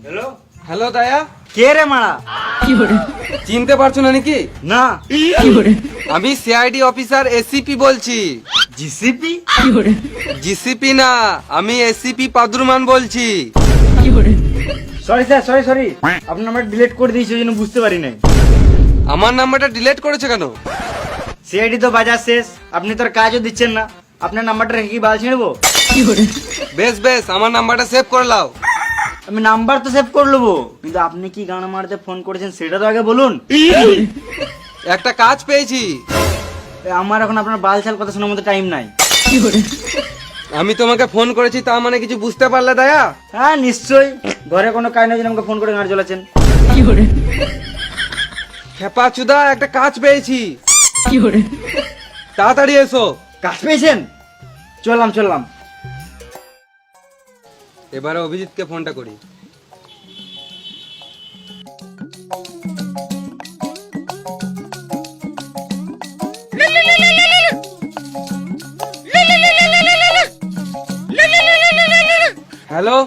Hello hello দায়া, কে রে মারা? চিনতে পারছো না নাকি? না আমি সিআইডি অফিসার এসিপি বলছি। জিসিপি? জিসিপি না, আমি এসিপি পাদুরমান বলছি। সরি স্যার, সরি আপনার নাম্বার ডিলিট করে দিয়েছি, ওই জন্য বুঝতে পারি নাই। আমার নাম্বারটা ডিলিট করেছে কেন? সিআইডি তো বাজার শেষ, আপনি তো আর কাজও দিচ্ছেন না, আপনার নাম্বারটা রেখে কি বাল ছিঁড়বো? বেশ বেশ, আমার নাম্বারটা সেভ করে নাও। আমি নাম্বার তো সেভ করে নেবো, কিন্তু আপনি কি গান মারতে ফোন করেছেন সেটা তো আগে বলুন। একটা কাজ পেয়েছি। আমার এখন আপনার বাল ছাল কথা শোনার মতো টাইম নাই। আমি তোমাকে ফোন করেছি, তা মানে কিছু বুঝতে পারলে দায়া? হ্যাঁ নিশ্চয়ই, ঘরে কোনো কাজ নেই আমাকে ফোন করে গান চলেছেন। খেপা চুদা, একটা কাজ পেয়েছি, তাড়াতাড়ি এসো। কাজ পেয়েছেন? চললাম। এবারে অভিজিৎকে ফোনটা করি। হ্যালো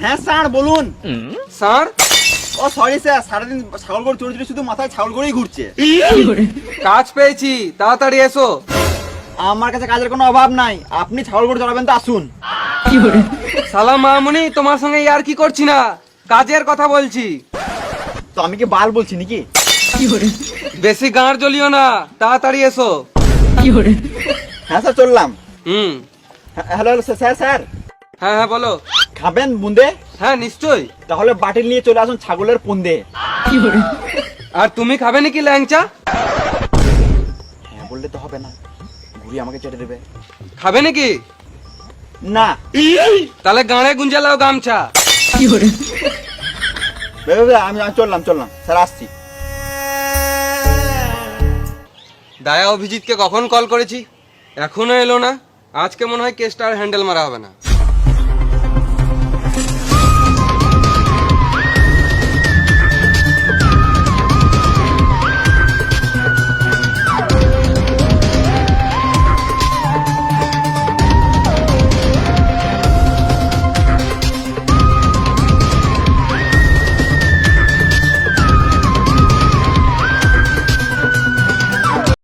হ্যাঁ স্যার বলুন। স্যার, ও সরি স্যার, সারাদিন ছাগল গরু চড়ে শুধু মাথায় ছাগল গরুই ঘুরছে। কাজ পেয়েছি, তাড়াতাড়ি এসো। আমার কাছে কাজের কোনো অভাব নাই, আপনি ছাগল গরু চড়াবেন তো আসুন। সালাম মামুনি, তোমার সঙ্গে আর কি করছি না, কাজের কথা বলছি। তো আমি কি বাল বলছি নাকি? বেশি গাঁড় জ্বলিও না, তাড়াতাড়ি এসো। হ্যাঁ স্যার চললাম। হুম, হ্যালো স্যার স্যার, হ্যাঁ হ্যাঁ বলো। খাবেন বুন্দে? হ্যাঁ নিশ্চয়ই। তাহলে বাটিল নিয়ে চলে আসুন ছাগলের পুন্দে। আর তুমি খাবে নাকি ল্যাংচা? হ্যাঁ বললে তো হবে না, ঘুরি আমাকে চেটে দেবে। খাবে নাকি? না। তাহলে গাঁড়ে গুঞ্জে লাও গামছা। আমি চললাম স্যার, আসছি। দায়া অভিজিৎকে কখন কল করেছি, এখনো এলো না। আজকে মনে হয় কেসটা আর হ্যান্ডেল মারা হবে না।